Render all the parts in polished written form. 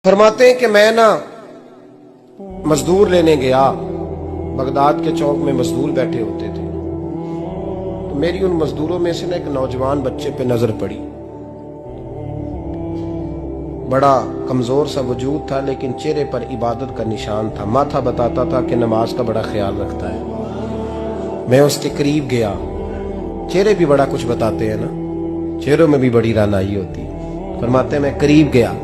फरमाते हैं कि मैं ना मजदूर लेने गया, बगदाद के चौक में मजदूर बैठे होते थे, तो मेरी उन मजदूरों में से ना एक नौजवान बच्चे पे नजर पड़ी। बड़ा कमजोर सा वजूद था, लेकिन चेहरे पर इबादत का निशान था। माथा बताता था कि नमाज का बड़ा ख्याल रखता है। मैं उसके करीब गया। चेहरे भी बड़ा कुछ बताते हैं ना, चेहरों में भी बड़ी रानाई होती है। फरमाते हैं मैं करीब गया,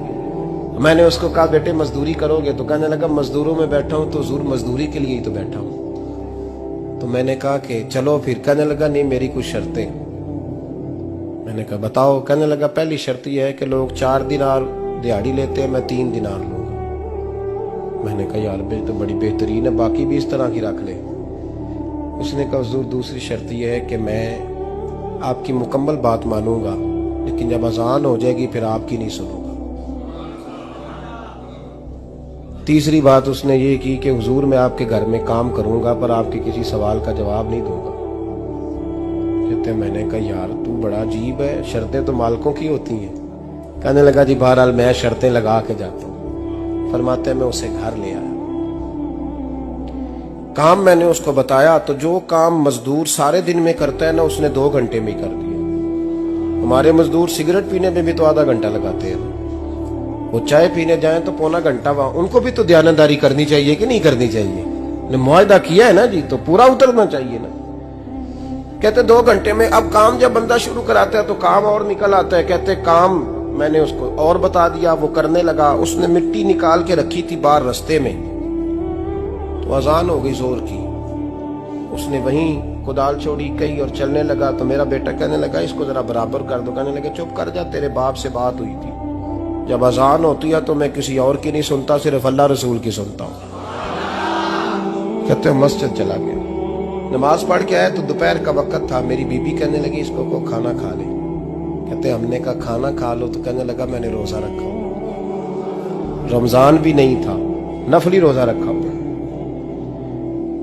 मैंने उसको कहा बेटे मजदूरी करोगे? तो कहने लगा मजदूरों में बैठा हूं तो हुजूर मजदूरी के लिए ही तो बैठा हूं। तो मैंने कहा कि चलो फिर। कहने लगा नहीं मेरी कुछ शर्तें। मैंने कहा बताओ। कहने लगा पहली शर्त यह है कि लोग 4 दिनार दिहाड़ी लेते हैं, मैं 3 दिनार लूंगा। मैंने कहा यार भाई तो बड़ी बेहतरीन है, बाकी भी इस तरह की रख ले। उसने कहा हुजूर दूसरी शर्त यह है कि मैं आपकी मुकम्मल बात मानूंगा, लेकिन जब अजान हो जाएगी फिर आपकी नहीं सुनूंगा। तीसरी बात उसने ये की कि हुजूर मैं आपके घर में काम करूंगा पर आपके किसी सवाल का जवाब नहीं दूंगा। कहते मैंने कहा यार तू बड़ा अजीब है, शर्तें तो मालिकों की होती हैं। कहने लगा जी बहरहाल मैं शर्तें लगा के जाता हूँ। फरमाते मैं उसे घर ले आया, काम मैंने उसको बताया, तो जो काम मजदूर सारे दिन में करता है ना उसने 2 घंटे में ही कर दिया। हमारे मजदूर सिगरेट पीने में भी तो आधा घंटा लगाते हैं, वो चाय पीने जाएं तो पौना घंटा वहां। उनको भी तो ध्यानदारी करनी चाहिए कि नहीं करनी चाहिए? ने मुआहदा किया है ना जी, तो पूरा उतरना चाहिए ना। कहते 2 घंटे में। अब काम जब बंदा शुरू कराता है तो काम और निकल आता है। कहते काम मैंने उसको और बता दिया, वो करने लगा। उसने मिट्टी निकाल के रखी थी बाहर रास्ते में, तो अजान हो गई जोर की। उसने वहीं कुदाल छोड़ी कही और चलने लगा। तो मेरा बेटा कहने लगा इसको जरा बराबर कर दो। कहने लगे चुप कर जा, तेरे बाप से बात हुई थी, जब अजान होती है तो मैं किसी और की नहीं सुनता, सिर्फ अल्लाह रसूल की सुनता हूँ। कहते मस्जिद चला गया, नमाज पढ़ के आया तो दोपहर का वक्त था। मेरी बीबी कहने लगी इसको को खाना खा ले। कहते हमने कहा खाना खा लो, तो कहने लगा मैंने रोजा रखा हुआ, रमजान भी नहीं था, नफली रोजा रखा हुआ।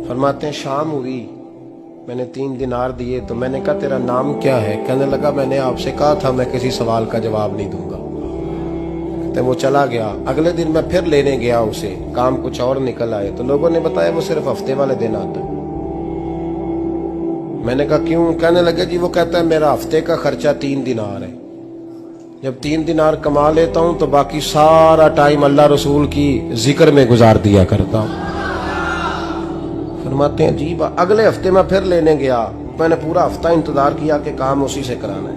फरमाते हैं शाम हुई, मैंने 3 दिनार दिए, तो मैंने कहा तेरा नाम क्या है? कहने लगा मैंने आपसे कहा था मैं किसी सवाल का जवाब नहीं दूंगा। वो चला गया। अगले दिन मैं फिर लेने गया उसे, काम कुछ और निकल आए, तो लोगों ने बताया वो सिर्फ हफ्ते वाले दिन आता है। मैंने कहा क्यों? कहने लगे जी वो कहता है मेरा हफ्ते का खर्चा 3 दिनार है, जब 3 दिनार कमा लेता हूं तो बाकी सारा टाइम अल्लाह रसूल की जिक्र में गुजार दिया करता हूं। फरमाते हैं अजीब। अगले हफ्ते मैं फिर लेने गया, मैंने पूरा हफ्ता इंतजार किया कि काम उसी से कराना है।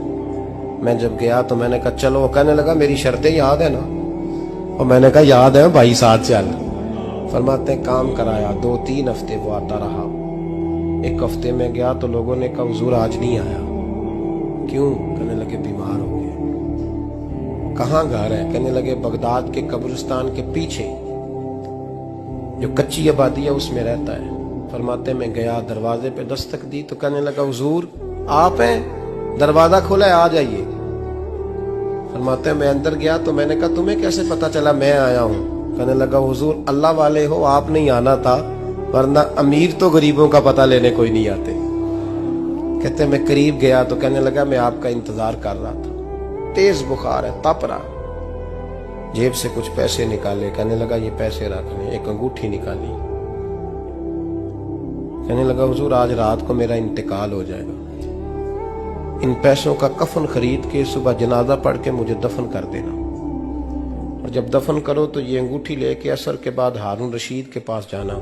मैं जब गया तो मैंने कहा चलो। कहने लगा मेरी शर्तें याद है ना? और मैंने कहा याद है भाई साथ चल। फरमाते हैं काम कराया, 2-3 हफ्ते वो आता रहा। एक हफ्ते में गया तो लोगों ने कहा हुजूर आज नहीं आया। क्यों? कहने लगे बीमार हो गए। कहाँ घर है? कहने लगे बगदाद के कब्रिस्तान के पीछे जो कच्ची आबादी है उसमें रहता है। फरमाते मैं गया, दरवाजे पे दस्तक दी तो कहने लगा हुजूर आप हैं? दरवाजा खोला है, आ जाइए। फरमाते हैं मैं अंदर गया तो मैंने कहा तुम्हें कैसे पता चला मैं आया हूँ? कहने लगा हुजूर अल्लाह वाले हो, आप नहीं आना था, वरना अमीर तो गरीबों का पता लेने कोई नहीं आते। कहते मैं करीब गया तो कहने लगा मैं आपका इंतजार कर रहा था, तेज बुखार है, तप रहा। जेब से कुछ पैसे निकाले, कहने लगा ये पैसे रख लें। एक अंगूठी निकाली, कहने लगा हुजूर आज रात को मेरा इंतकाल हो जाएगा, इन पैसों का कफन खरीद के सुबह जनाजा पढ़ के मुझे दफन कर देना, और जब दफन करो तो ये अंगूठी लेके असर के बाद हारून रशीद के पास जाना।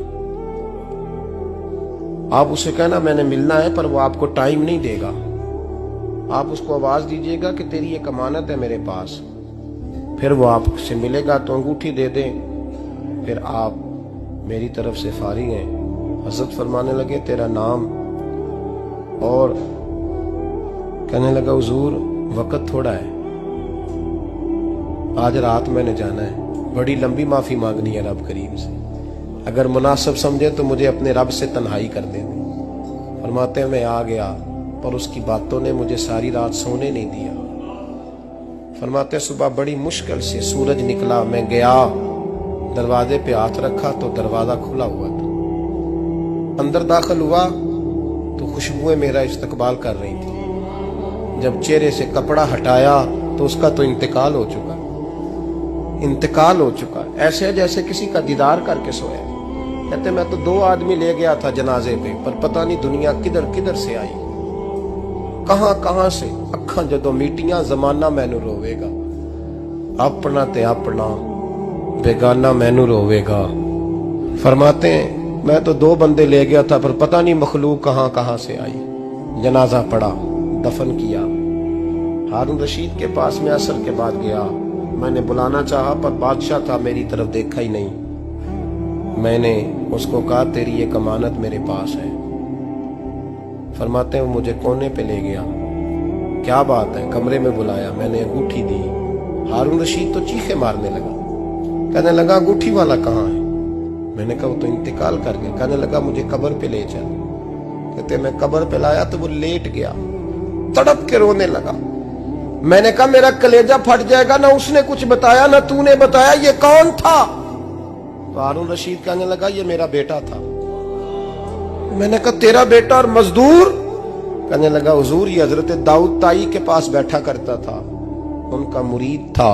आप उसे कहना मैंने मिलना है, पर वो आपको टाइम नहीं देगा। आप उसको आवाज दीजिएगा कि तेरी एक अमानत है मेरे पास, फिर वो आपसे मिलेगा तो अंगूठी दे दे, फिर आप मेरी तरफ से फारिग हैं। हजरत फरमाने लगे तेरा नाम? और कहने लगा हुजूर वक्त थोड़ा है, आज रात मैंने जाना है, बड़ी लंबी माफी मांगनी है रब करीम से, अगर मुनासिब समझे तो मुझे अपने रब से तन्हाई कर दे। फरमाते हैं मैं आ गया, पर उसकी बातों ने मुझे सारी रात सोने नहीं दिया। फरमाते हैं सुबह बड़ी मुश्किल से सूरज निकला, मैं गया, दरवाजे पे हाथ रखा तो दरवाजा खुला हुआ था। अंदर दाखिल हुआ तो खुशबुएं मेरा इस्तकबाल कर रही थी। जब चेहरे से कपड़ा हटाया तो उसका तो इंतकाल हो चुका। इंतकाल हो चुका है, ऐसे जैसे किसी का दीदार करके सोया। कहते मैं तो 2 आदमी ले गया था जनाजे पे, पर पता नहीं दुनिया किधर किधर से आई, कहां कहां से। अखा जदों मीटियां जमाना मैनू रोवेगा, अपना ते अपना बेगाना मैनू रोवेगा। फरमाते हैं मैं तो 2 बंदे ले गया था, पर पता नहीं मखलूक कहां कहां से आई। जनाजा पड़ा, दफन किया। हारून रशीद के पास में असर के बाद गया, मैंने बुलाना चाहा पर बादशाह था, मेरी तरफ देखा ही नहीं। मैंने उसको कहा तेरी एक अमानत मेरे पास है। फरमाते हैं वो मुझे कोने पे ले गया, क्या बात है, कमरे में बुलाया, मैंने अंगूठी दी। हारून रशीद तो चीखे मारने लगा, कहने लगा अंगूठी वाला कहाँ है? मैंने कहा वो तो इंतकाल कर गया। कहने लगा मुझे कब्र पे ले चल। कहते मैं कब्र पे लाया तो वो लेट गया, तड़प के रोने लगा। मैंने कहा मेरा कलेजा फट जाएगा, ना उसने कुछ बताया ना तूने बताया, ये कौन था? तो हारून रशीद कहने लगा ये मेरा बेटा था। मैंने कहा तेरा बेटा और मजदूर? कहने लगा हुजूर ये हजरत दाऊद ताई के पास बैठा करता था, उनका मुरीद था,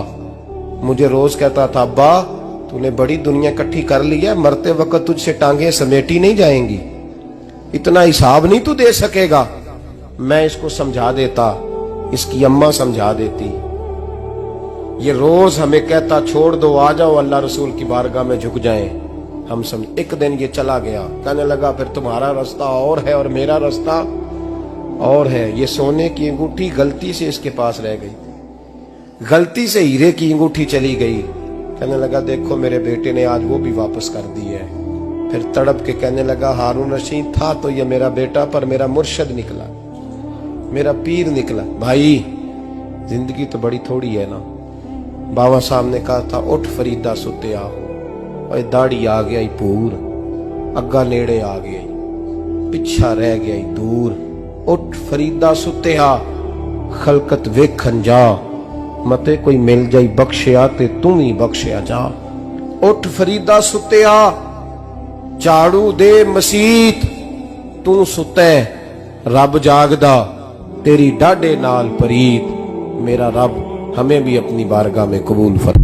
मुझे रोज कहता था अब्बा तूने बड़ी दुनिया इकट्ठी कर ली है, मरते वक्त तुझसे टांगे समेटी नहीं जाएंगी, इतना हिसाब नहीं तू दे सकेगा। मैं इसको समझा देता, इसकी अम्मा समझा देती। ये रोज हमें कहता छोड़ दो, आ जाओ अल्लाह रसूल की बारगाह में झुक जाएं। हम समझ। एक दिन ये चला गया, कहने लगा फिर तुम्हारा रास्ता और है और मेरा रास्ता और है। ये सोने की अंगूठी गलती से इसके पास रह गई, गलती से हीरे की अंगूठी चली गई। कहने लगा देखो मेरे बेटे ने आज वो भी वापस कर दी है। फिर तड़प के कहने लगा हारून रशीद था तो ये मेरा बेटा, पर मेरा मुर्शद निकला, मेरा पीर निकला। भाई जिंदगी तो बड़ी थोड़ी है ना। बाबा साहब ने कहा था उठ फरीदा सुत्या, और दाढ़ी आ गया पूर, अग्गा नेड़े आ गया, पिछा रह गया दूर। उठ फरीदा सुत्या खलकत वेखन जा, मते कोई मिल जाई बख्शिया ते तू ही बख्शिया जा। उठ फरीदा सुत्या झाड़ू दे मसीत, तू सुते रब जागदा, तेरी डाडे नाल परीत। मेरा रब हमें भी अपनी बारगाह में कबूल फरमा।